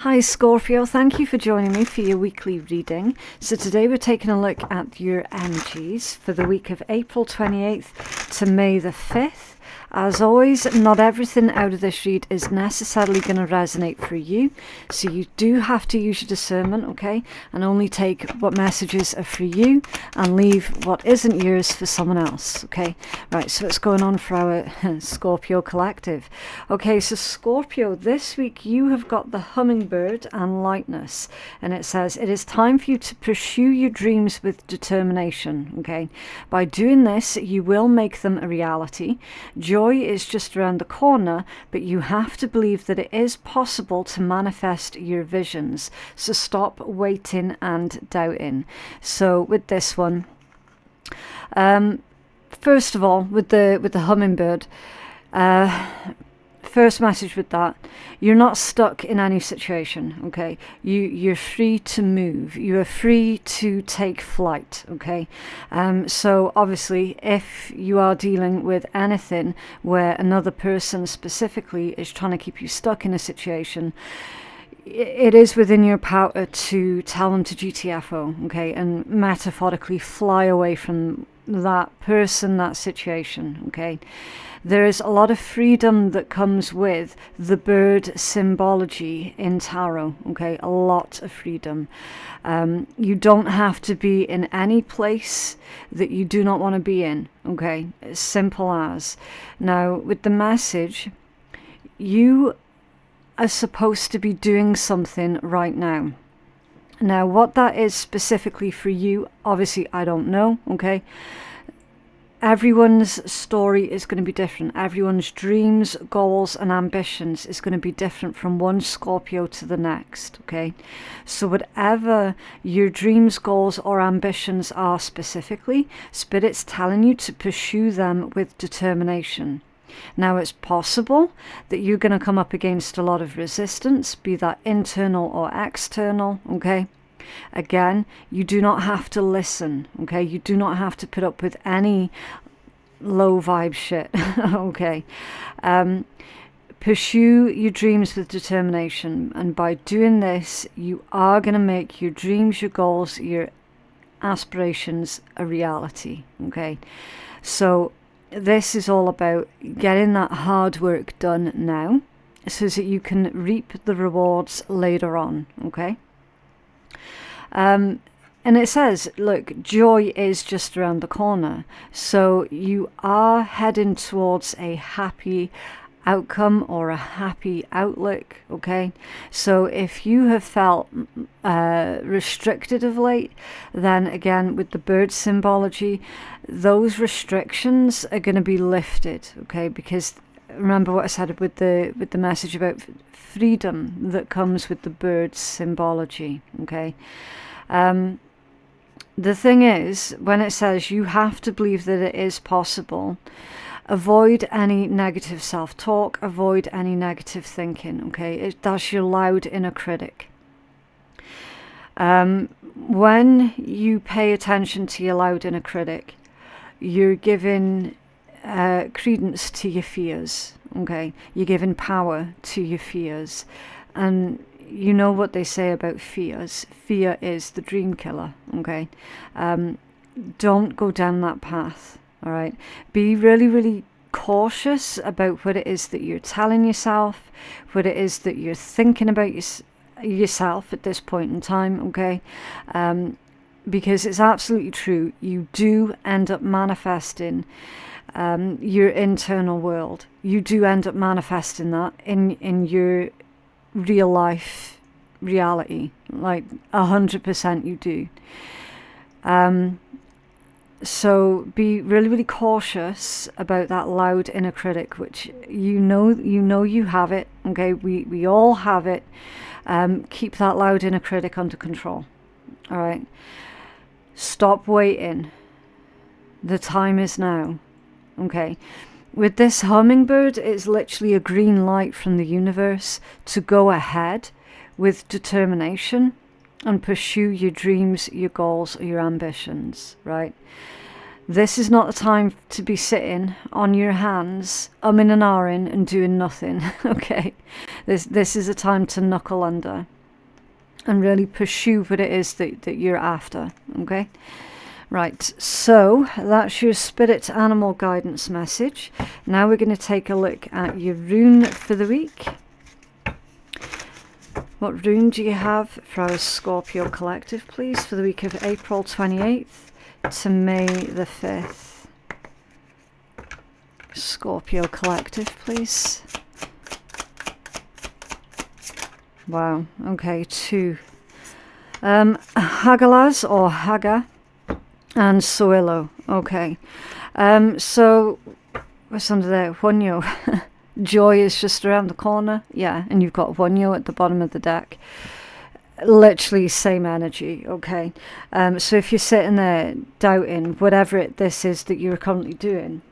Hi Scorpio, thank you for joining me for your weekly reading. So today we're taking a look at your energies for the week of April 28th to May the 5th. As always, not everything out of this read is necessarily going to resonate for you, so you do have to use your discernment, okay, and only take what messages are for you and leave what isn't yours for someone else, okay? Right, so what's going on for our Scorpio collective? Okay, so Scorpio, this week you have got the hummingbird and lightness, and it says it is time for you to pursue your dreams with determination, okay? By doing this, you will make them a reality. Joy is just around the corner, but you have to believe that it is possible to manifest your visions. So stop waiting and doubting. So with this one, first of all, with the hummingbird, first message with that, you're not stuck in any situation, okay? You're free to move. You are free to take flight, okay? So obviously, if you are dealing with anything where another person specifically is trying to keep you stuck in a situation, it is within your power to tell them to GTFO, okay? And metaphorically fly away from that person, that situation, okay? There is a lot of freedom that comes with the bird symbology in tarot, okay? A lot of freedom. You don't have to be in any place that you do not want to be in, okay? As simple as. Now, with the message, you are supposed to be doing something right now. Now, what that is specifically for you, obviously, I don't know, okay? Everyone's story is going to be different. Everyone's dreams, goals, and ambitions is going to be different from one Scorpio to the next, okay? So whatever your dreams, goals, or ambitions are specifically, Spirit's telling you to pursue them with determination. Now, it's possible that you're going to come up against a lot of resistance, be that internal or external, okay? Again, you do not have to listen, okay? You do not have to put up with any low vibe shit, okay? Pursue your dreams with determination, and by doing this, you are going to make your dreams, your goals, your aspirations a reality, okay? So this is all about getting that hard work done now so that you can reap the rewards later on, okay? And it says, look, joy is just around the corner. So you are heading towards a happy outcome or a happy outlook, okay? So if you have felt restricted of late, then again, with the bird symbology, those restrictions are going to be lifted, okay? Because remember what I said with the message about freedom that comes with the bird symbology, okay? The thing is, when it says you have to believe that it is possible, avoid any negative self-talk, avoid any negative thinking, okay? That's your loud inner critic. When you pay attention to your loud inner critic, you're giving credence to your fears, okay? You're giving power to your fears. And you know what they say about fears. Fear is the dream killer, okay? Don't go down that path, all right? Be really, really cautious about what it is that you're telling yourself, what it is that you're thinking about yourself at this point in time, okay? Because it's absolutely true. You do end up manifesting your internal world. You do end up manifesting that in your real life reality, like 100% you do. So be really, really cautious about that loud inner critic, which you know you have it, okay? We all have it. Keep that loud inner critic under control, all right? Stop waiting. The time is now, okay? With this hummingbird, it's literally a green light from the universe to go ahead with determination and pursue your dreams, your goals, or your ambitions, right? This is not the time to be sitting on your hands, umming and ahhing and doing nothing, okay? This is a time to knuckle under and really pursue what it is that you're after, okay? Right, so that's your spirit animal guidance message. Now we're going to take a look at your rune for the week. What rune do you have for our Scorpio collective, please, for the week of April 28th to May the 5th? Scorpio collective, please. Wow, okay, 2. Hagalas or Haga and Soilo, okay. So, what's under there? Huonyo. Joy is just around the corner, yeah, and you've got Huonyo at the bottom of the deck. Literally same energy, okay. So if you're sitting there doubting whatever this is that you're currently doing,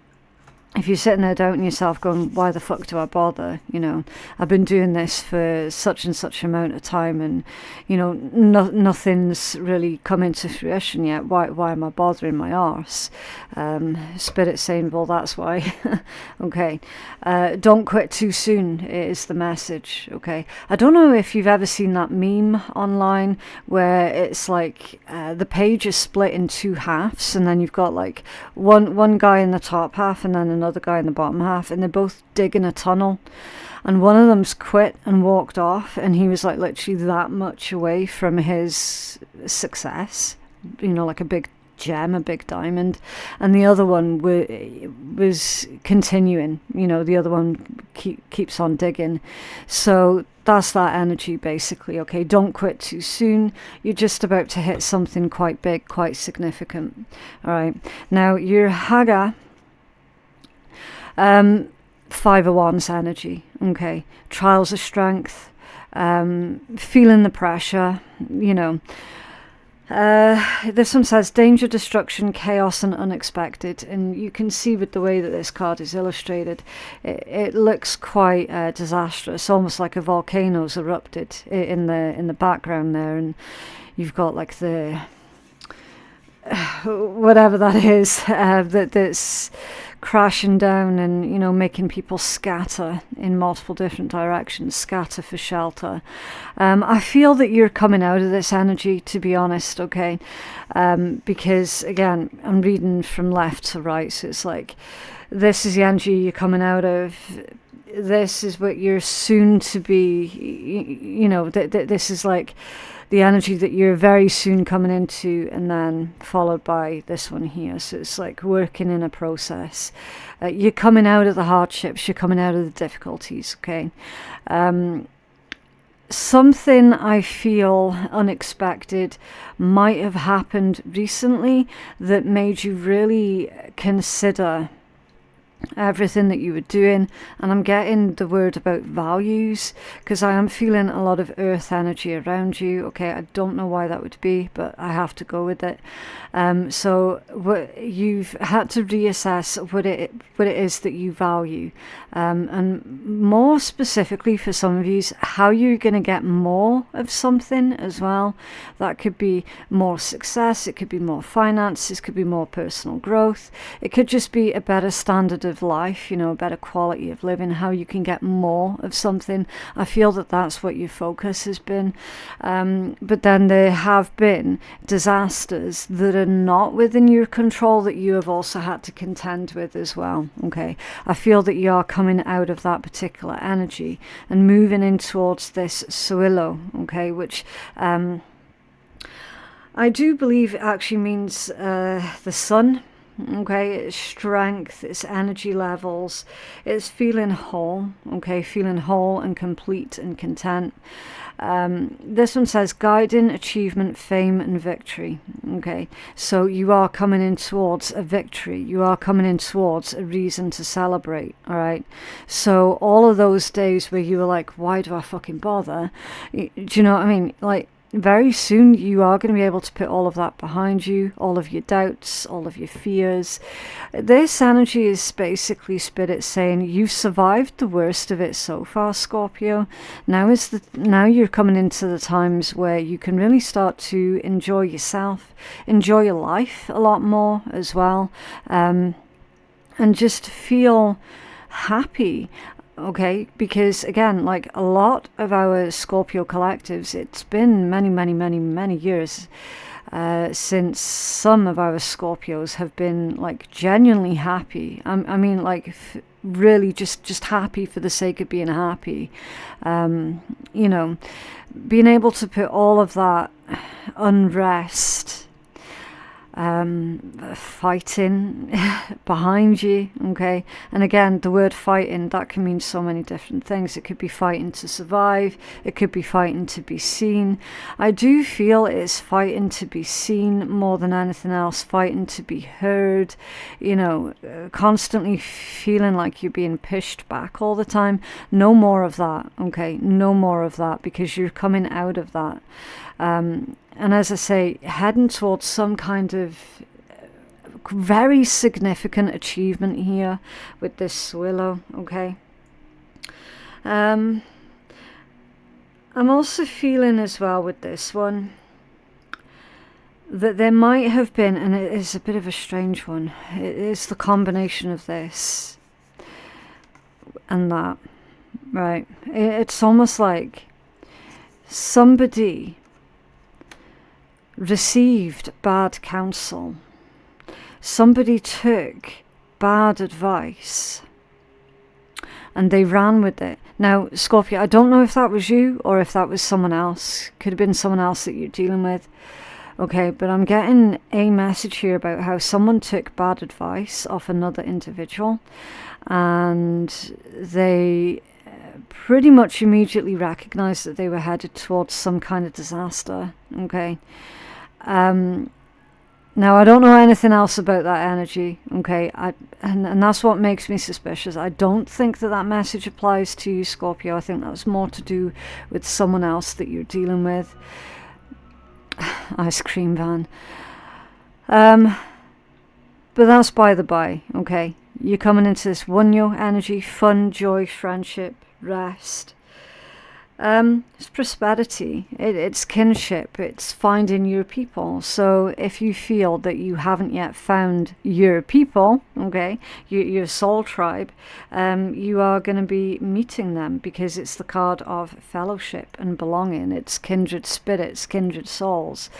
if you're sitting there doubting yourself going, why the fuck do I bother? You know, I've been doing this for such and such amount of time and, you know, nothing's really come into fruition yet. Why am I bothering my arse? Spirit saying, well, that's why. Okay. Don't quit too soon is the message, okay? I don't know if you've ever seen that meme online where it's like the page is split in 2 halves and then you've got like one guy in the top half and then another guy in the bottom half, and they're both digging a tunnel, and one of them's quit and walked off, and he was like literally that much away from his success, you know, like a big gem, a big diamond, and the other one was continuing, you know, the other one keeps on digging. So that's that energy basically, okay? Don't quit too soon. You're just about to hit something quite big, quite significant. All right, now your Haga 5 of Wands energy, okay? Trials of strength, feeling the pressure, you know. This one says danger, destruction, chaos and unexpected, and you can see with the way that this card is illustrated, it looks quite disastrous, almost like a volcano's erupted in the background there, and you've got like the whatever that is that's crashing down and, you know, making people scatter in multiple different directions, scatter for shelter. I feel that you're coming out of this energy, to be honest, okay? Because, again, I'm reading from left to right, so it's like, this is the energy you're coming out of. This is what you're soon to be, you know, this is like the energy that you're very soon coming into, and then followed by this one here. So it's like working in a process. You're coming out of the hardships, you're coming out of the difficulties, okay? Something I feel unexpected might have happened recently that made you really consider everything that you were doing, and I'm getting the word about values because I am feeling a lot of earth energy around you, okay? I don't know why that would be, but I have to go with it. So what you've had to reassess what it is that you value, and more specifically for some of you, how you're going to get more of something as well. That could be more success, it could be more finances, it could be more personal growth, it could just be a better standard of life, you know, a better quality of living, how you can get more of something. I feel that that's what your focus has been, but then there have been disasters that are not within your control that you have also had to contend with as well, okay? I feel that you are coming out of that particular energy and moving in towards this Soilo, okay, which I do believe actually means the sun. Okay, it's strength, it's energy levels, it's feeling whole, okay, feeling whole and complete and content. This one says guiding, achievement, fame and victory, okay, so you are coming in towards a victory, you are coming in towards a reason to celebrate, all right? So all of those days where you were like, why do I fucking bother? Do you know what I mean? Like, very soon you are going to be able to put all of that behind you, all of your doubts, all of your fears. This energy is basically Spirit saying you've survived the worst of it so far, Scorpio. Now you're coming into the times where you can really start to enjoy yourself, enjoy your life a lot more as well, and just feel happy. Okay, because again, like a lot of our Scorpio collectives, it's been many years since some of our Scorpios have been like genuinely happy. I mean, like really just happy for the sake of being happy. You know, being able to put all of that unrest, fighting behind you, okay? And again, the word fighting, that can mean so many different things. It could be fighting to survive, it could be fighting to be seen. I do feel it's fighting to be seen more than anything else, fighting to be heard, you know, constantly feeling like you're being pushed back all the time. No more of that, okay? No more of that, because you're coming out of that. And as I say, heading towards some kind of very significant achievement here with this Swallow, okay? I'm also feeling as well with this one that there might have been, and it is a bit of a strange one, it is the combination of this and that, right? It's almost like somebody received bad counsel. Somebody took bad advice and they ran with it. Now, Scorpio, I don't know if that was you or if that was someone else. Could have been someone else that you're dealing with. Okay, but I'm getting a message here about how someone took bad advice off another individual and they pretty much immediately recognized that they were headed towards some kind of disaster. Okay. Now, I don't know anything else about that energy, okay, and that's what makes me suspicious. I don't think that message applies to you, Scorpio. I think that's more to do with someone else that you're dealing with. Ice cream van. But that's by the by, okay. You're coming into this one-yo energy, fun, joy, friendship, rest. It's prosperity, it's kinship, it's finding your people. So if you feel that you haven't yet found your people, okay, your soul tribe, you are going to be meeting them, because it's the card of fellowship and belonging. It's kindred spirits, kindred souls,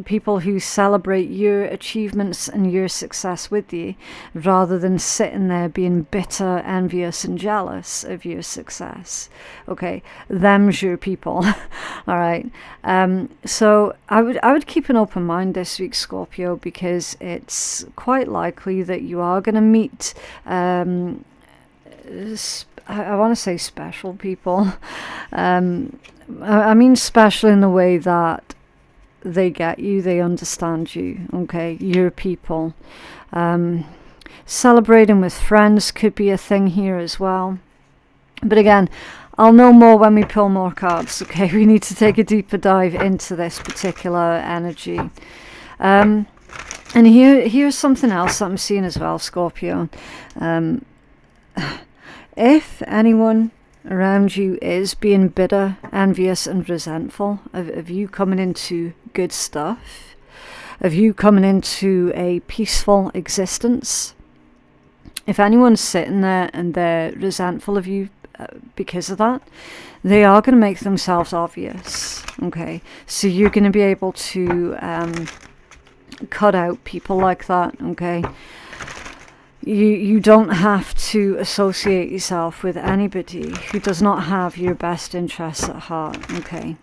people who celebrate your achievements and your success with you, rather than sitting there being bitter, envious and jealous of your success. Okay, them's your people. All right. So I would keep an open mind this week, Scorpio, because it's quite likely that you are going to meet I want to say special people. I mean special in the way that they get you, they understand you, okay, your people. Celebrating with friends could be a thing here as well. But again, I'll know more when we pull more cards, okay? We need to take a deeper dive into this particular energy. And here's something else that I'm seeing as well, Scorpio. If anyone around you is being bitter, envious and resentful of you coming into good stuff, of you coming into a peaceful existence, if anyone's sitting there and they're resentful of you because of that, they are going to make themselves obvious, okay? So you're going to be able to cut out people like that, okay? You don't have to associate yourself with anybody who does not have your best interests at heart, okay?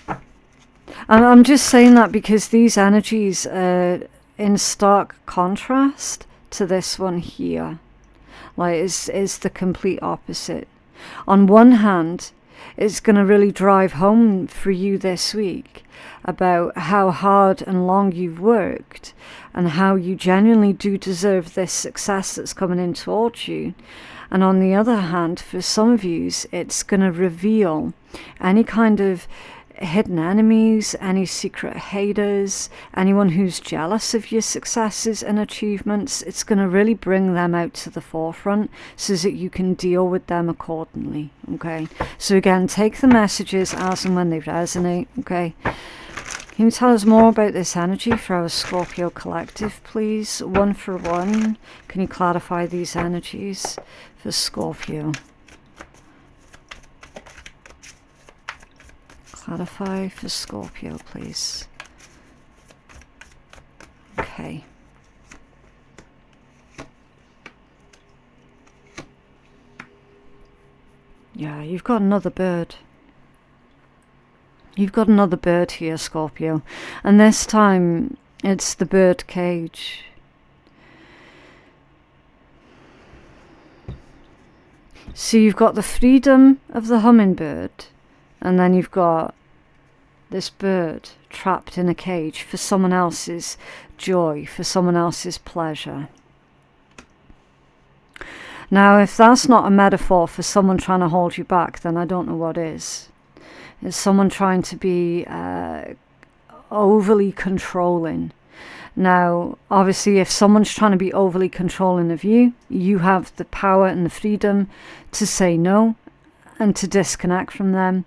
And I'm just saying that because these energies are in stark contrast to this one here. Like, is the complete opposite. On one hand, it's going to really drive home for you this week about how hard and long you've worked and how you genuinely do deserve this success that's coming in towards you. And on the other hand, for some of you, it's going to reveal any kind of hidden enemies, any secret haters, anyone who's jealous of your successes and achievements. It's going to really bring them out to the forefront so that you can deal with them accordingly, okay? So again, take the messages as and when they resonate, okay? Can you tell us more about this energy for our Scorpio collective, please? 1 for 1. Can you clarify these energies for Scorpio? Clarify for Scorpio, please. Okay. Yeah, you've got another bird. You've got another bird here, Scorpio. And this time, it's the bird cage. So you've got the freedom of the hummingbird, and then you've got this bird trapped in a cage for someone else's joy, for someone else's pleasure. Now, if that's not a metaphor for someone trying to hold you back, then I don't know what is. It's someone trying to be overly controlling. Now, obviously, if someone's trying to be overly controlling of you, you have the power and the freedom to say no and to disconnect from them.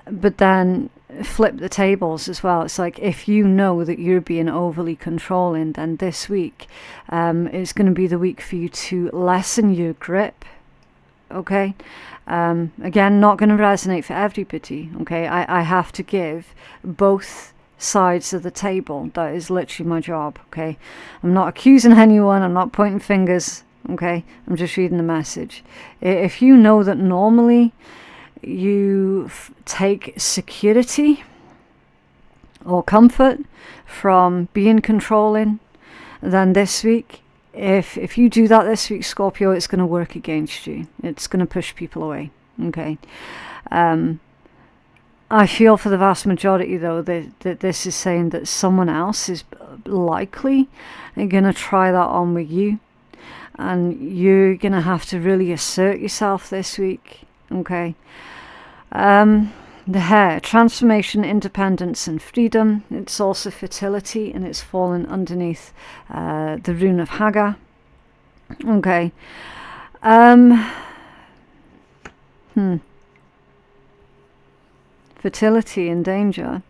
But then flip the tables as well. It's like, if you know that you're being overly controlling, then this week is going to be the week for you to lessen your grip. Okay, again, not going to resonate for everybody. Okay, I have to give both sides of the table. That is literally my job. Okay, I'm not accusing anyone, I'm not pointing fingers. Okay, I'm just reading the message. If you know that normally you take security or comfort from being controlling, then this week, if you do that this week, Scorpio, it's going to work against you. It's going to push people away. Okay. I feel for the vast majority, though, that this is saying that someone else is likely going to try that on with you. And you're going to have to really assert yourself this week. Okay. The hare, transformation, independence and freedom. It's also fertility, and it's fallen underneath the rune of Hagar. Okay. Fertility and danger.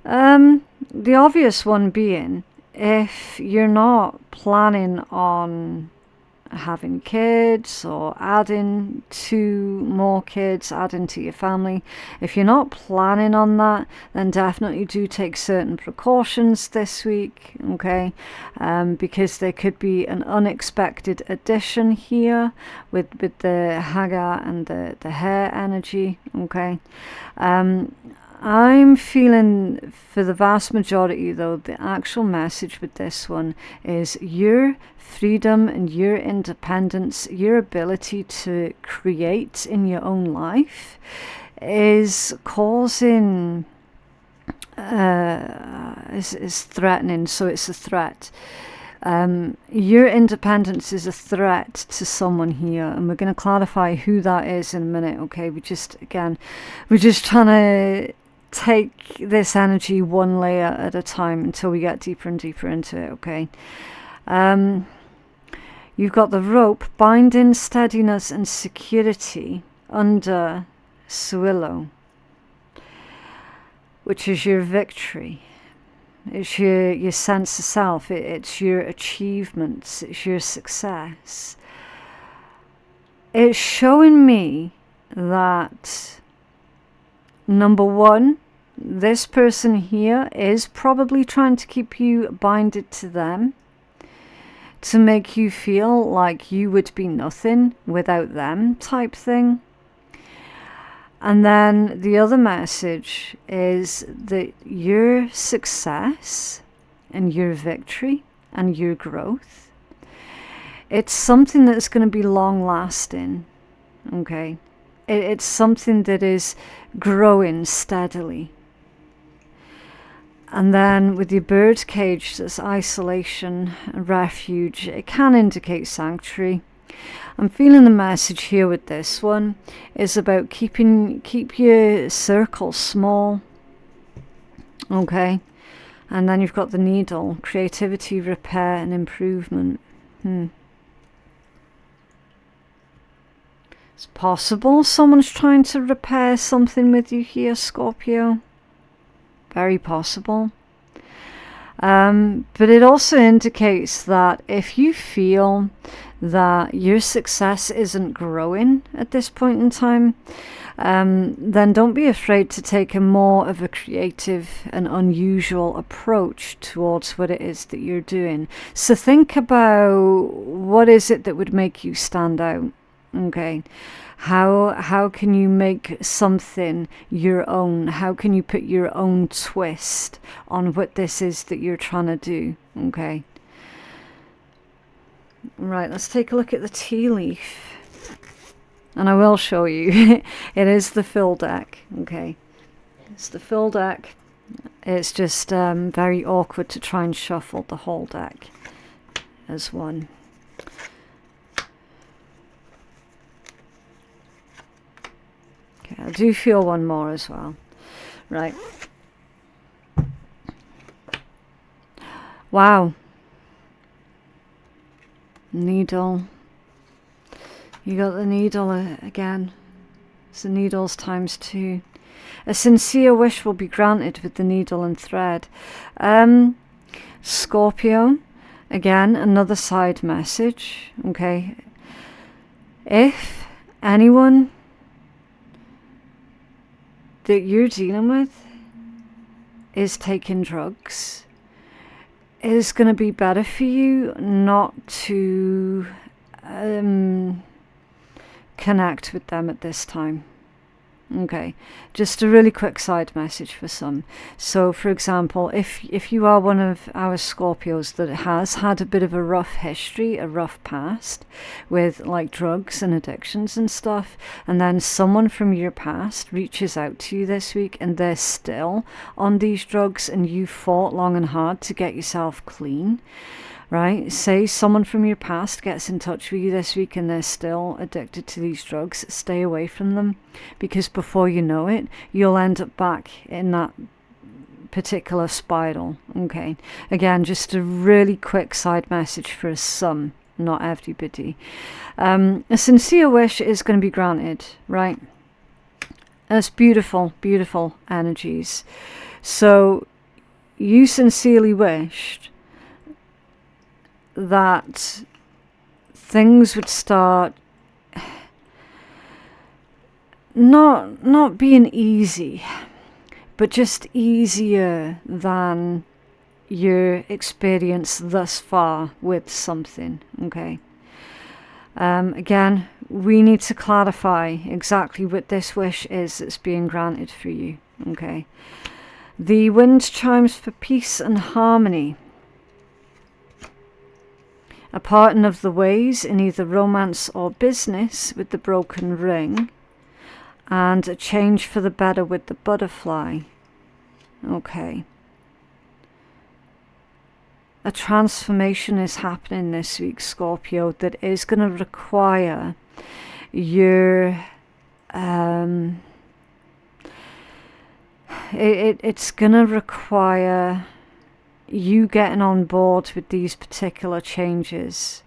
The obvious one being, if you're not planning on having kids or adding 2 more kids, adding to your family, if you're not planning on that, then definitely do take certain precautions this week, okay? Because there could be an unexpected addition here with the Hagar and the hare energy, okay? I'm feeling, for the vast majority though, the actual message with this one is your freedom and your independence, your ability to create in your own life is causing, is threatening, so it's a threat. Your independence is a threat to someone here, and we're going to clarify who that is in a minute, okay? We're just trying to take this energy one layer at a time until we get deeper and deeper into it, okay? You've got the rope, binding, steadiness and security under Suillo, which is your victory. It's your sense of self, it's your achievements, it's your success. It's showing me that, number one, this person here is probably trying to keep you binded to them, to make you feel like you would be nothing without them type thing. And then the other message is that your success and your victory and your growth, it's something that's going to be long lasting, okay? It's something that is growing steadily. And then with your bird cage, that's isolation and refuge. It can indicate sanctuary. I'm feeling the message here with this one is about keep your circle small. Okay. And then you've got the needle, creativity, repair and improvement. It's possible someone's trying to repair something with you here, Scorpio. Very possible. But it also indicates that if you feel that your success isn't growing at this point in time, then don't be afraid to take a more of a creative and unusual approach towards what it is that you're doing. So think about what is it that would make you stand out. Okay, how can you make something your own? How can you put your own twist on what this is that you're trying to do? Okay. Right, let's take a look at the tea leaf. And I will show you. It is the full deck. Okay. It's the full deck. It's just very awkward to try and shuffle the whole deck as one. Okay, I do feel one more as well. Right. Wow. Needle. You got the needle again. It's the needles times 2. A sincere wish will be granted with the needle and thread. Scorpio, again, another side message. Okay. If anyone that you're dealing with is taking drugs, it is going to be better for you not to connect with them at this time. Okay, just a really quick side message for some. So for example, if you are one of our Scorpios that has had a bit of a rough history, a rough past with like drugs and addictions and stuff, and then someone from your past reaches out to you this week and they're still on these drugs and you fought long and hard to get yourself clean, right? Say someone from your past gets in touch with you this week and they're still addicted to these drugs. Stay away from them, because before you know it, you'll end up back in that particular spiral. Okay. Again, just a really quick side message for some, not everybody. A sincere wish is going to be granted, right? That's beautiful, beautiful energies. So you sincerely wished that things would start not being easy, but just easier than your experience thus far with something. Okay. Again, we need to clarify exactly what this wish is that's being granted for you. Okay. The wind chimes for peace and harmony. A parting of the ways in either romance or business with the broken ring, and a change for the better with the butterfly. Okay. A transformation is happening this week, Scorpio, that is going to require your it's going to require you getting on board with these particular changes.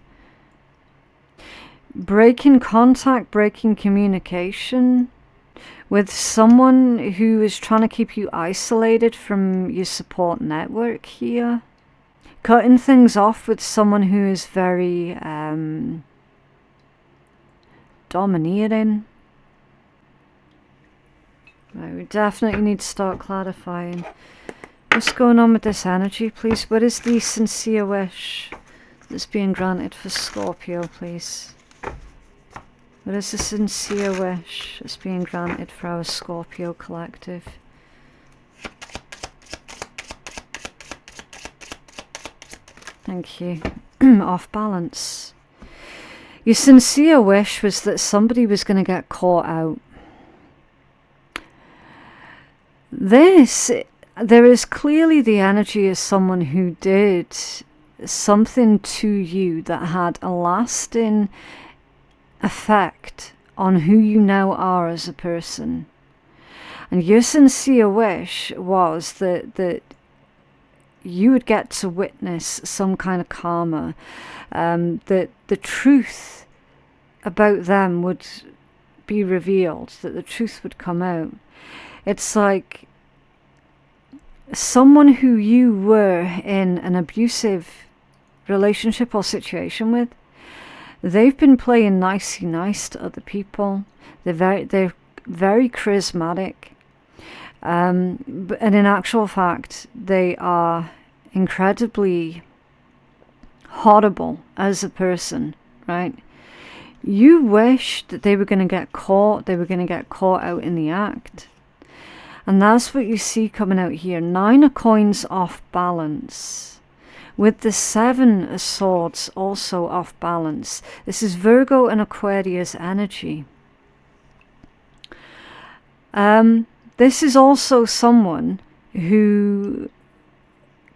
Breaking contact, breaking communication with someone who is trying to keep you isolated from your support network here. Cutting things off with someone who is very domineering. Right, we definitely need to start clarifying. What's going on with this energy, please? What is the sincere wish that's being granted for Scorpio, please? What is the sincere wish that's being granted for our Scorpio collective? Thank you. Off balance. Your sincere wish was that somebody was going to get caught out. There is clearly the energy of someone who did something to you that had a lasting effect on who you now are as a person. And your sincere wish was that you would get to witness some kind of karma, that the truth about them would be revealed, that the truth would come out. It's like someone who you were in an abusive relationship or situation with, they've been playing nicey nice to other people. They're very charismatic. And in actual fact, they are incredibly horrible as a person, right? You wish that they were going to get caught, out in the act. And that's what you see coming out here. 9 of coins off balance, with the 7 of swords also off balance. This is Virgo and Aquarius energy. This is also someone who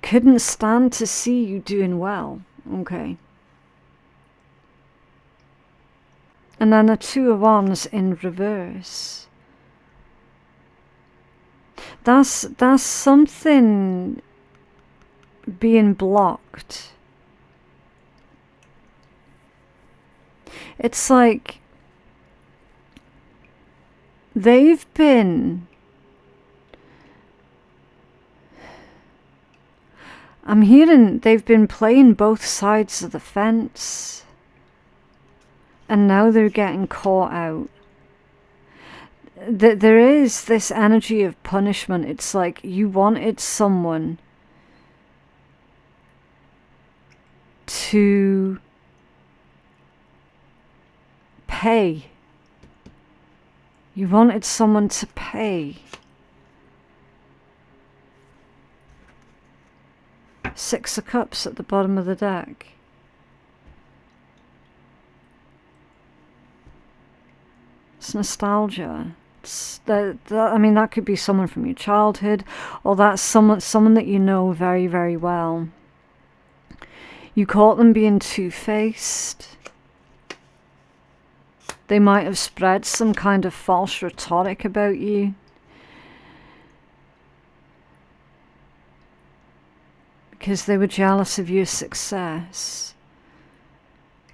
couldn't stand to see you doing well, okay? And then the 2 of Wands in reverse. That's something being blocked. It's like they've been... I'm hearing they've been playing both sides of the fence, and now they're getting caught out. There is this energy of punishment. It's like you wanted someone to pay. You wanted someone to pay. 6 of Cups at the bottom of the deck. It's nostalgia. I mean, that could be someone from your childhood, or that's someone that you know very, very well. You caught them being two-faced. They might have spread some kind of false rhetoric about you. Because they were jealous of your success.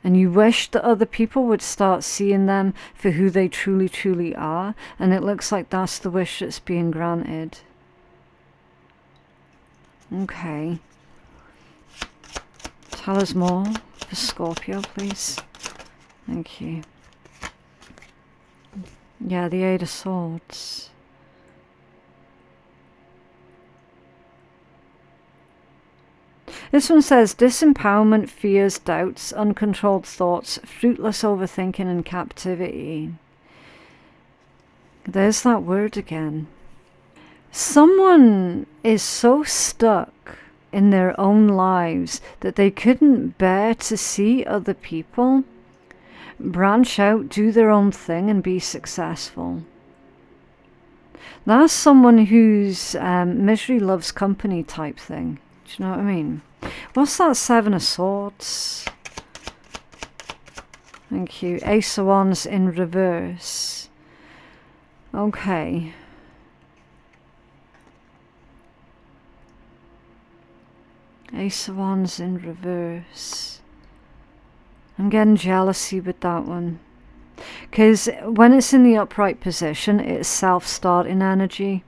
And you wish that other people would start seeing them for who they truly, truly are. And it looks like that's the wish that's being granted. Okay. Tell us more for Scorpio, please. Thank you. Yeah, the 8 of Swords. This one says, disempowerment, fears, doubts, uncontrolled thoughts, fruitless overthinking and captivity. There's that word again. Someone is so stuck in their own lives that they couldn't bear to see other people branch out, do their own thing and be successful. That's someone who's misery loves company type thing. Do you know what I mean? What's that 7 of Swords? Thank you. Ace of Wands in reverse. Okay. Ace of Wands in reverse. I'm getting jealousy with that one. Because when it's in the upright position, it's self-starting energy.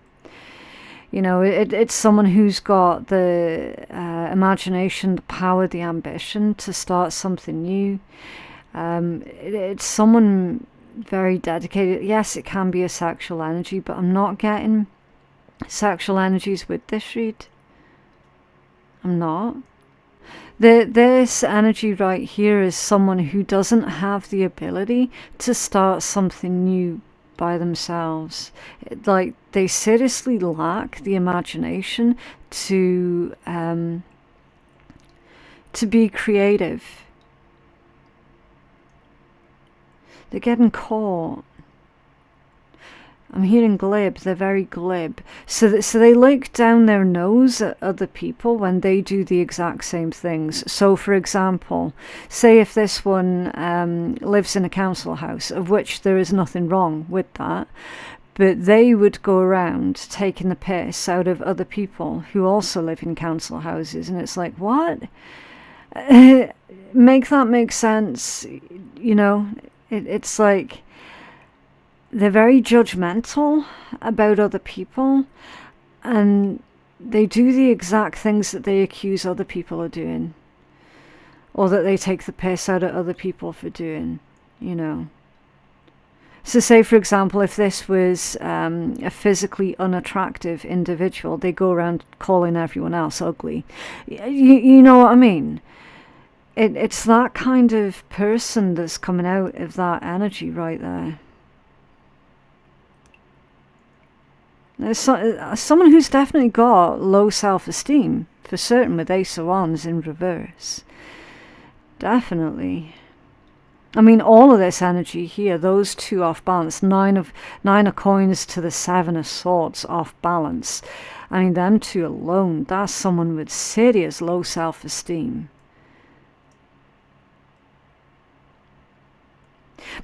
You know, it's someone who's got the imagination, the power, the ambition to start something new. It's someone very dedicated. Yes, it can be a sexual energy, but I'm not getting sexual energies with this read. I'm not. This energy right here is someone who doesn't have the ability to start something new by themselves. Like, they seriously lack the imagination to be creative. They're getting caught. I'm hearing glib. They're very glib. So they look down their nose at other people when they do the exact same things. So, for example, say if this one lives in a council house, of which there is nothing wrong with that, but they would go around taking the piss out of other people who also live in council houses. And it's like, what? Make that make sense? You know, it's like... they're very judgmental about other people, and they do the exact things that they accuse other people of doing, or that they take the piss out of other people for doing, you know. So say, for example, if this was a physically unattractive individual, they go around calling everyone else ugly. You know what I mean? It's that kind of person that's coming out of that energy right there. Someone who's definitely got low self-esteem, for certain, with Ace of Wands in reverse. Definitely. I mean, all of this energy here, those two off balance, nine of coins to the 7 of swords off balance. I mean, them two alone, that's someone with serious low self-esteem.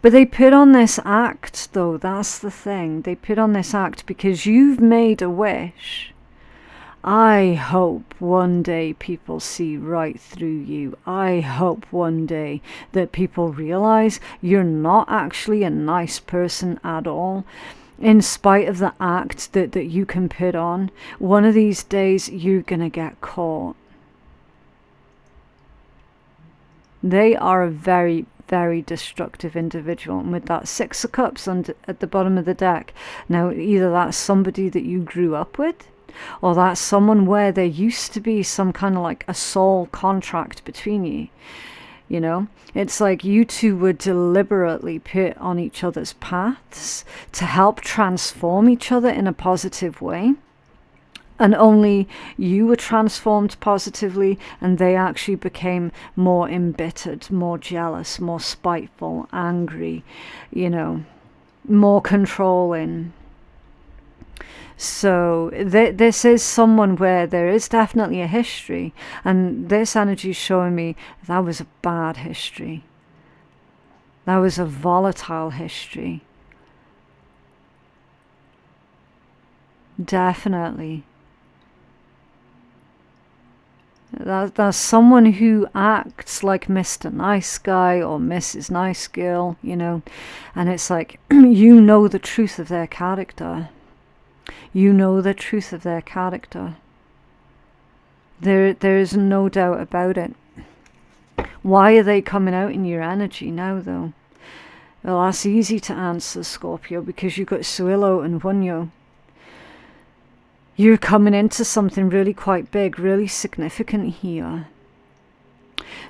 But they put on this act, though, that's the thing. They put on this act because you've made a wish. I hope one day people see right through you. I hope one day that people realize you're not actually a nice person at all. In spite of the act that you can put on, one of these days you're going to get caught. They are a very, very destructive individual. And with that 6 of Cups at the bottom of the deck, now either that's somebody that you grew up with, or that's someone where there used to be some kind of like a soul contract between you. You know, it's like you two were deliberately put on each other's paths to help transform each other in a positive way. And only you were transformed positively, and they actually became more embittered, more jealous, more spiteful, angry, you know, more controlling. So this is someone where there is definitely a history, and this energy is showing me that was a bad history. That was a volatile history. Definitely. That's someone who acts like Mr. Nice Guy or Mrs. Nice Girl, you know, and it's like, you know the truth of their character. You know the truth of their character. There is no doubt about it. Why are they coming out in your energy now, though? Well, that's easy to answer, Scorpio, because you've got Suilo and Wunyo. You're coming into something really quite big, really significant here.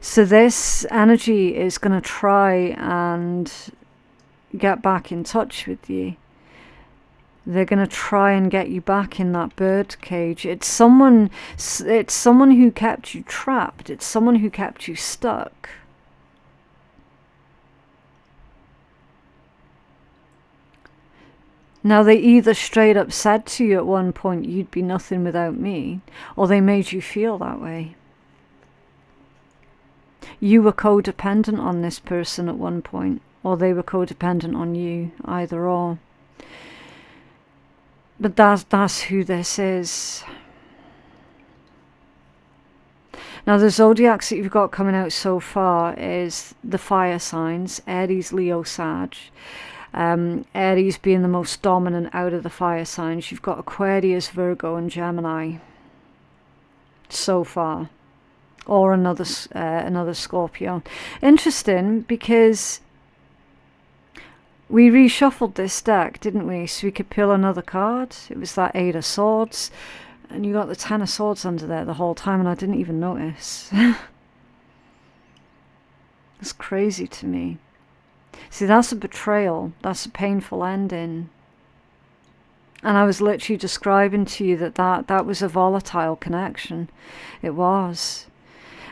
So this energy is going to try and get back in touch with you. They're going to try and get you back in that bird cage. It's someone who kept you trapped. It's someone who kept you stuck. Now, they either straight up said to you at one point, you'd be nothing without me, or they made you feel that way. You were codependent on this person at one point, or they were codependent on you, either or. But that's who this is. Now, the zodiacs that you've got coming out so far is the fire signs, Aries, Leo, Sag. Aries being the most dominant out of the fire signs. You've got Aquarius, Virgo, and Gemini so far, or another Scorpio. Interesting, because we reshuffled this deck, didn't we? So we could pull another card. It was that 8 of Swords, and you got the 10 of Swords under there the whole time, and I didn't even notice. It's crazy to me. See, that's a betrayal. That's a painful ending. And I was literally describing to you that was a volatile connection. It was.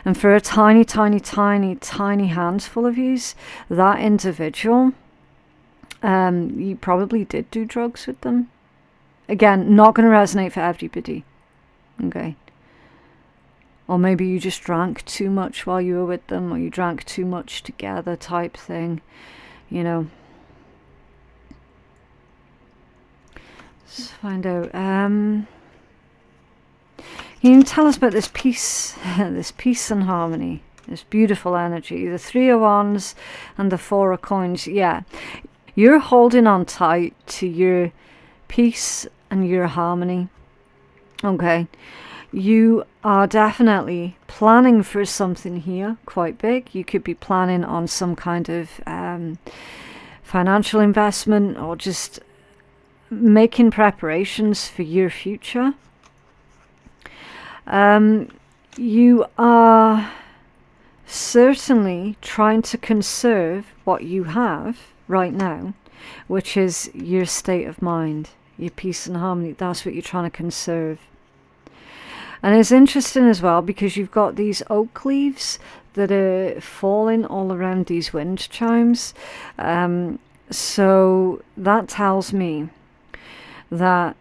And for a tiny, tiny, tiny, tiny handful of yous, that individual You probably did do drugs with them. Again, not going to resonate for everybody. Okay. Or maybe you just drank too much while you were with them, or you drank too much together type thing. You know. Let's find out. Can you tell us about this peace, this peace and harmony, this beautiful energy, the 3 of Wands and the 4 of Coins? Yeah, you're holding on tight to your peace and your harmony. Okay, you are definitely planning for something here quite big. You could be planning on some kind of financial investment, or just making preparations for your future. You are certainly trying to conserve what you have right now, which is your state of mind, your peace and harmony. That's what you're trying to conserve. And it's interesting as well, because you've got these oak leaves that are falling all around these wind chimes. So that tells me that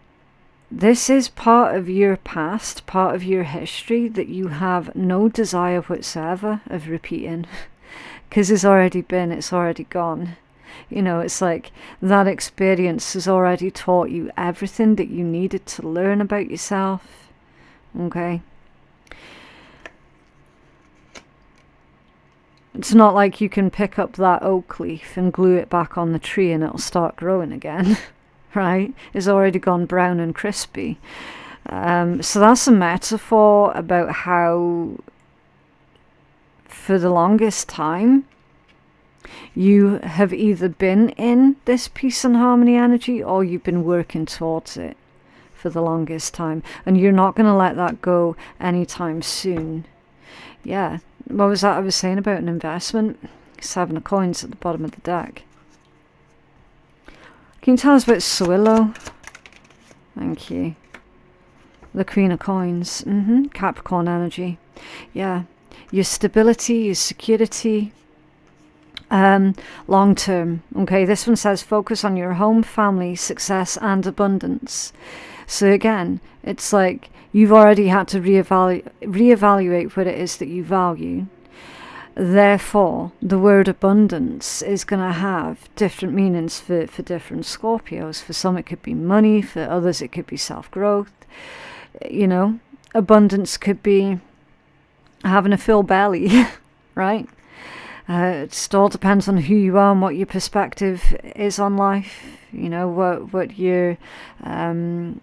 this is part of your past, part of your history, that you have no desire whatsoever of repeating, because it's already been, it's already gone. You know, it's like that experience has already taught you everything that you needed to learn about yourself. Okay. It's not like you can pick up that oak leaf and glue it back on the tree and it'll start growing again. Right? It's already gone brown and crispy. So that's a metaphor about how, for the longest time, you have either been in this peace and harmony energy, or you've been working towards it for the longest time. And you're not going to let that go anytime soon. Yeah. What was that I was saying about an investment? 7 of Coins at the bottom of the deck. Can you tell us about Swillow? Thank you. The Queen of Coins. Capricorn energy. Yeah. Your stability, your security. Long term. Okay, this one says focus on your home, family, success and abundance. So again, it's like you've already had to reevaluate what it is that you value. Therefore, the word abundance is going to have different meanings for different Scorpios. For some it could be money, for others it could be self-growth. You know, abundance could be having a full belly, right? It all depends on who you are and what your perspective is on life. You know, what your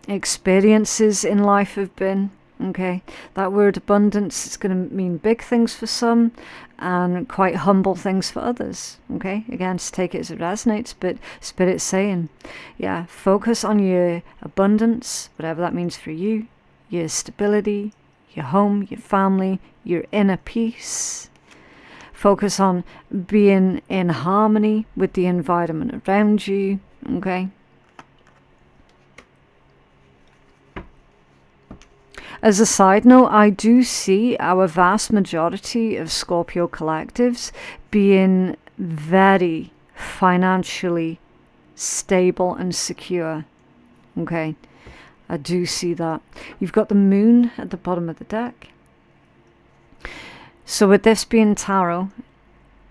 experiences in life have been. Okay, that word abundance is going to mean big things for some and quite humble things for others. Okay, again, just take it as it resonates, but Spirit's saying, yeah, focus on your abundance, whatever that means for you, your stability, your home, your family, your inner peace. Focus on being in harmony with the environment around you. Okay. As a side note, I do see our vast majority of Scorpio collectives being very financially stable and secure. Okay, I do see that. You've got the moon at the bottom of the deck. So with this being tarot,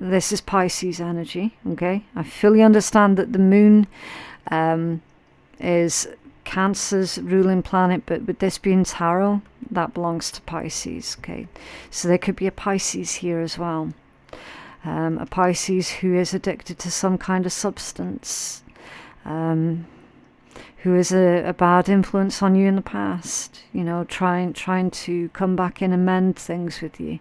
this is Pisces energy. Okay, I fully understand that the moon is Cancer's ruling planet, but with this being tarot, that belongs to Pisces. Okay, so there could be a Pisces here as well, a Pisces who is addicted to some kind of substance, who is a bad influence on you in the past, you know, trying to come back in and mend things with you.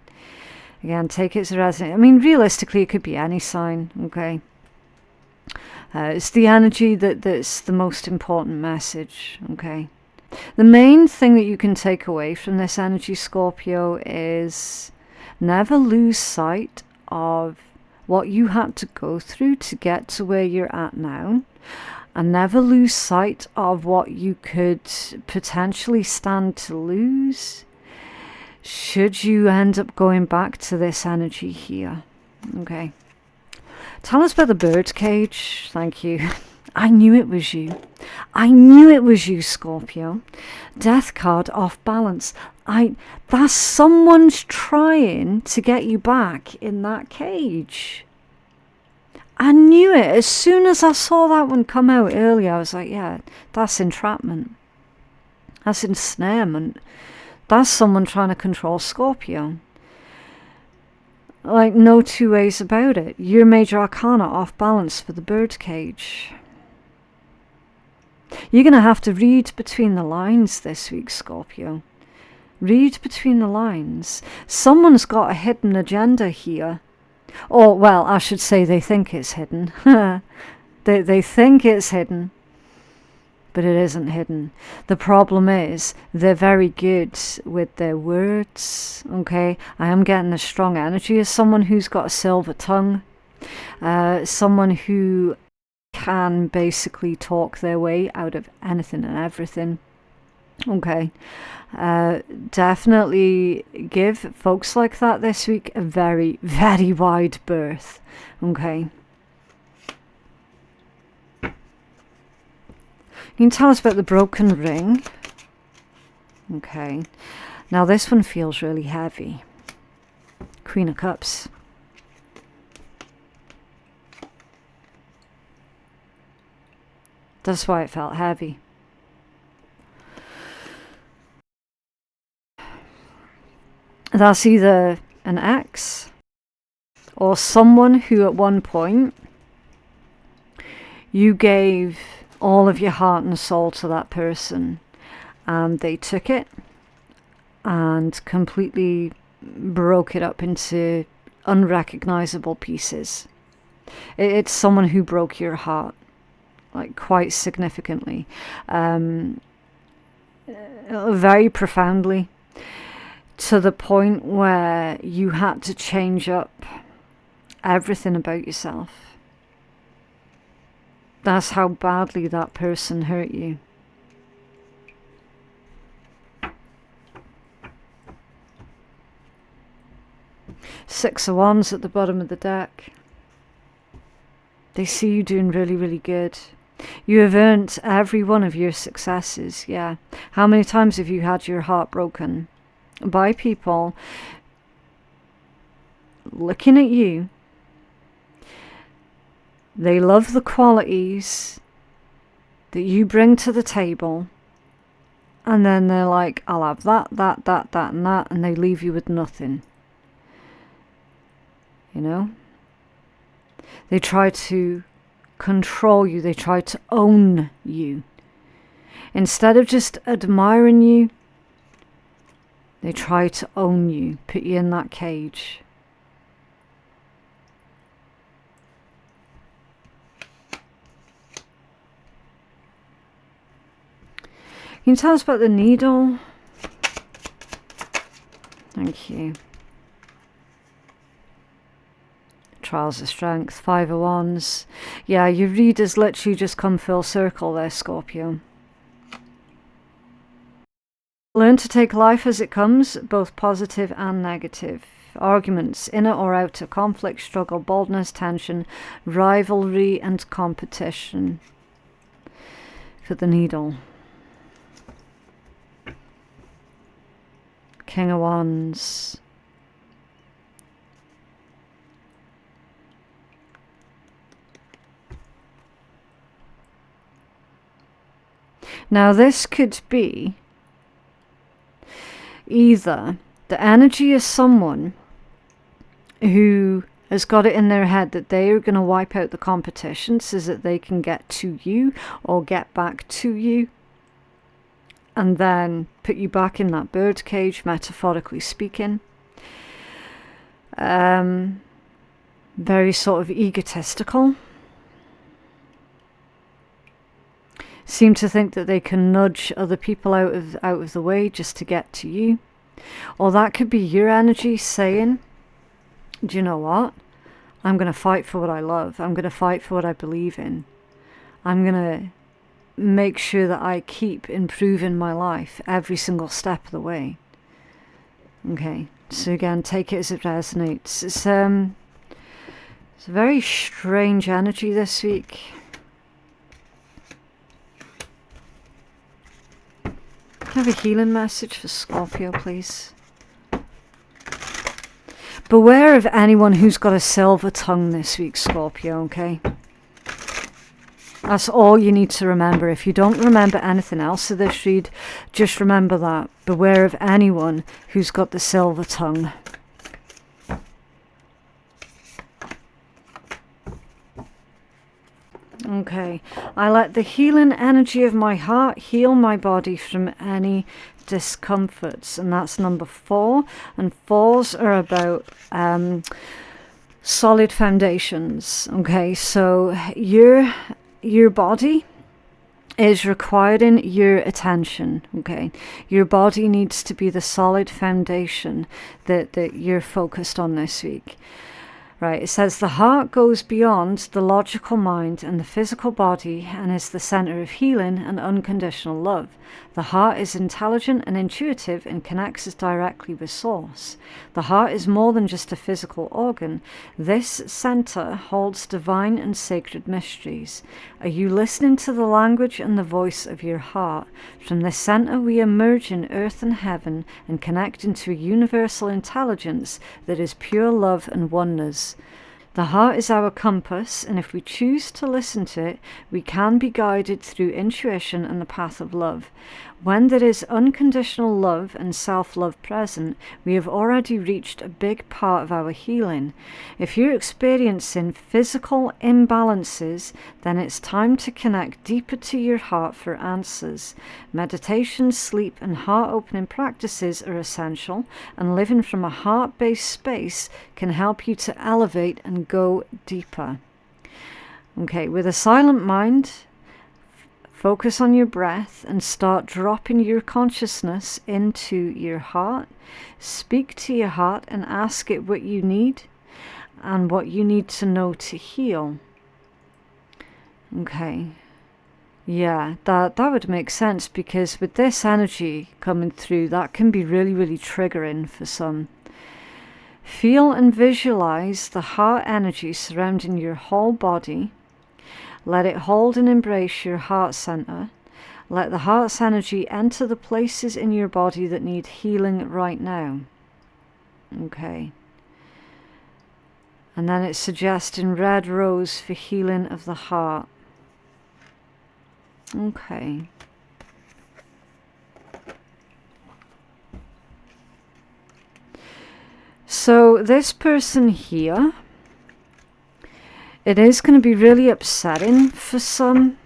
Again, take it as a resonance. I mean, realistically it could be any sign. Okay, it's the energy that's the most important message. Okay, the main thing that you can take away from this energy, Scorpio, is never lose sight of what you had to go through to get to where you're at now, and never lose sight of what you could potentially stand to lose should you end up going back to this energy here. Okay. Tell us about the birdcage. Thank you. I knew it was you. I knew it was you, Scorpio. Death card off balance. That's someone's trying to get you back in that cage. I knew it. As soon as I saw that one come out earlier, I was like, yeah, that's entrapment. That's ensnarement. That's someone trying to control Scorpio. Like, no two ways about it. Your major arcana off balance for the birdcage. You're going to have to read between the lines this week, Scorpio. Read between the lines. Someone's got a hidden agenda here. Or, well, I should say they think it's hidden. They think it's hidden. But it isn't hidden. The problem is, they're very good with their words, okay? I am getting a strong energy as someone who's got a silver tongue. Someone who can basically talk their way out of anything and everything. Okay. Definitely give folks like that this week a very, very wide berth. Okay. You can tell us about the broken ring. Okay. Now this one feels really heavy. Queen of Cups. That's why it felt heavy. That's either an ex or someone who at one point you gave all of your heart and soul to that person and they took it and completely broke it up into unrecognizable pieces. It's someone who broke your heart, like quite significantly, very profoundly, to the point where you had to change up everything about yourself. That's how badly that person hurt you. Six of Wands at the bottom of the deck. They see you doing really, really good. You have earned every one of your successes, yeah. How many times have you had your heart broken by people looking at you? They love the qualities that you bring to the table, and then they're like, I'll have that, and that, and they leave you with nothing. You know? They try to control you, they try to own you. Instead of just admiring you, they try to own you, put you in that cage. Can you tell us about the needle? Thank you. Trials of Strength, Five of Wands. Yeah, your reader's literally just come full circle there, Scorpio. Learn to take life as it comes, both positive and negative. Arguments, inner or outer, conflict, struggle, boldness, tension, rivalry and competition. For the needle. King of Wands. Now this could be either the energy of someone who has got it in their head that they are going to wipe out the competition so that they can get to you or get back to you, and then put you back in that birdcage, metaphorically speaking. Very sort of egotistical. Seem to think that they can nudge other people out of the way just to get to you. Or that could be your energy saying, do you know what? I'm going to fight for what I love. I'm going to fight for what I believe in. I'm going to make sure that I keep improving my life every single step of the way. Okay, so again, take it as it resonates. It's It's a very strange energy this week. Can I have a healing message for Scorpio, please? Beware of anyone who's got a silver tongue this week, Scorpio, okay? That's all you need to remember. If you don't remember anything else of this read, just remember that. Beware of anyone who's got the silver tongue. Okay, I let the healing energy of my heart heal my body from any discomforts, and that's number 4. And 4s are about solid foundations. Okay, so your body is requiring your attention. Okay, your body needs to be the solid foundation that you're focused on this week. Right, it says the heart goes beyond the logical mind and the physical body and is the center of healing and unconditional love. The heart is intelligent and intuitive and connects us directly with Source. The heart is more than just a physical organ. This center holds divine and sacred mysteries. Are you listening to the language and the voice of your heart? From this center we emerge in earth and heaven and connect into a universal intelligence that is pure love and oneness. The heart is our compass, and if we choose to listen to it, we can be guided through intuition and the path of love. When there is unconditional love and self-love present, we have already reached a big part of our healing. If you're experiencing physical imbalances, then it's time to connect deeper to your heart for answers. Meditation, sleep, and heart-opening practices are essential, and living from a heart-based space can help you to elevate and go deeper. Okay, with a silent mind, focus on your breath and start dropping your consciousness into your heart. Speak to your heart and ask it what you need and what you need to know to heal. Okay. Yeah, that would make sense, because with this energy coming through, that can be really, really triggering for some. Feel and visualize the heart energy surrounding your whole body. Let it hold and embrace your heart center. Let the heart's energy enter the places in your body that need healing right now. Okay. And then it's suggesting red rose for healing of the heart. Okay. So this person here, it is going to be really upsetting for some.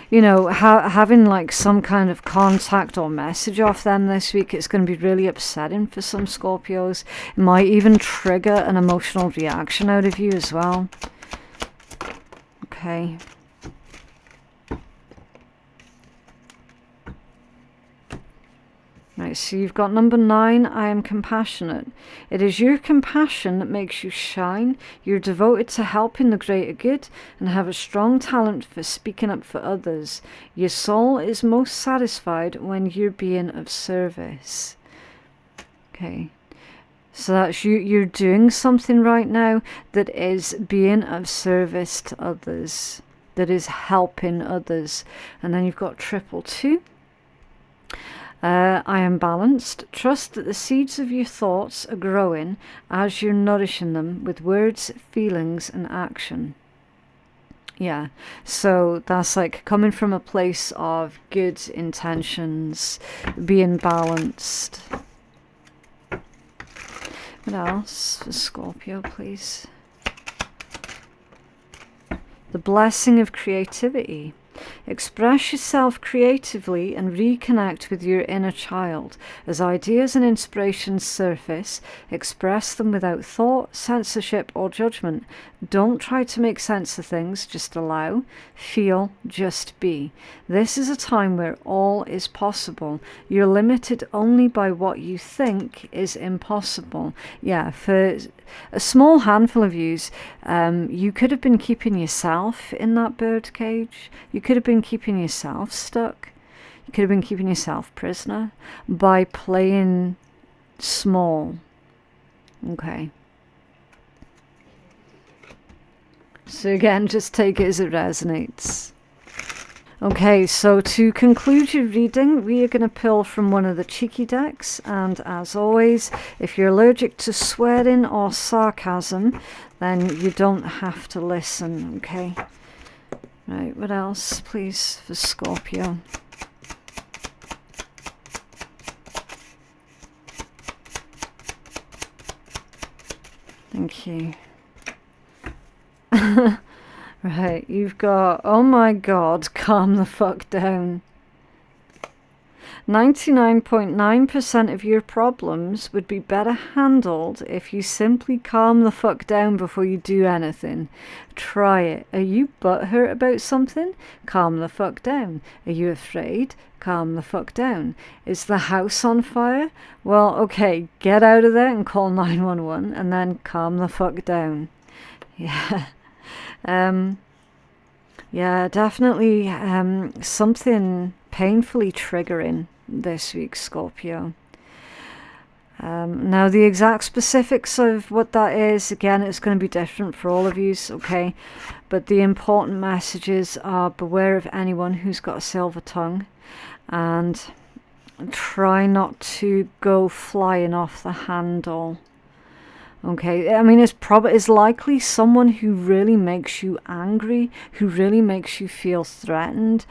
You know, having like some kind of contact or message off them this week, it's going to be really upsetting for some Scorpios. It might even trigger an emotional reaction out of you as well. Okay. Right, so you've got number 9, I am compassionate. It is your compassion that makes you shine. You're devoted to helping the greater good and have a strong talent for speaking up for others. Your soul is most satisfied when you're being of service. Okay, so that's you're doing something right now that is being of service to others, that is helping others. And then you've got 222. I am balanced. Trust that the seeds of your thoughts are growing as you're nourishing them with words, feelings, and action. Yeah, so that's like coming from a place of good intentions, being balanced. What else for Scorpio, please? The blessing of creativity. Express yourself creatively and reconnect with your inner child. As ideas and inspirations surface, express them without thought, censorship, or judgment. Don't try to make sense of things, just allow, feel, just be. This is a time where all is possible. You're limited only by what you think is impossible. Yeah, for a small handful of yous, you could have been keeping yourself in that bird cage. You could have been keeping yourself stuck. You could have been keeping yourself prisoner by playing small, Okay. So again, just take it as it resonates. Okay, so to conclude your reading, we are going to pull from one of the cheeky decks, and as always, if you're allergic to swearing or sarcasm, then you don't have to listen, okay? Right, what else, please, for Scorpio? Thank you. Right, you've got, oh my god, calm the fuck down. 99.9% of your problems would be better handled if you simply calm the fuck down before you do anything. Try it. Are you butthurt about something? Calm the fuck down. Are you afraid? Calm the fuck down. Is the house on fire? Well, okay, get out of there and call 911 and then calm the fuck down. Yeah. Yeah, definitely something painfully triggering this week, Scorpio. Now, the exact specifics of what that is, again, it's going to be different for all of you, okay? But the important messages are beware of anyone who's got a silver tongue, and try not to go flying off the handle. Okay, I mean, it's likely someone who really makes you angry, who really makes you feel threatened,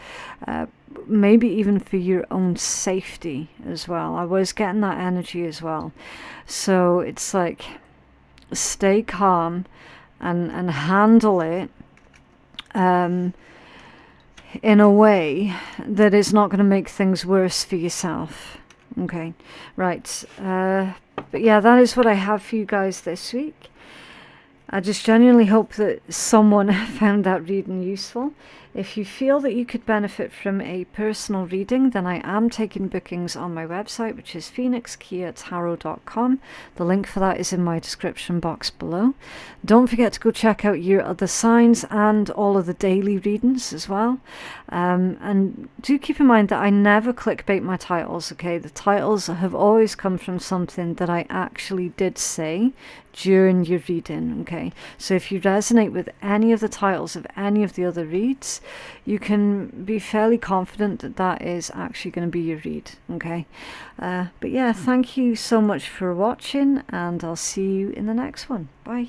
maybe even for your own safety as well. I was getting that energy as well. So it's like, stay calm and handle it in a way that is not going to make things worse for yourself. Okay, right. But yeah, that is what I have for you guys this week. I just genuinely hope that someone found that reading useful. If you feel that you could benefit from a personal reading, then I am taking bookings on my website, which is phoenixkeiatarot.com. The link for that is in my description box below. Don't forget to go check out your other signs and all of the daily readings as well. And do keep in mind that I never clickbait my titles, okay? The titles have always come from something that I actually did say during your reading, okay? So if you resonate with any of the titles of any of the other reads, you can be fairly confident that that is actually going to be your read, okay? But yeah, thank you so much for watching, and I'll see you in the next one. Bye.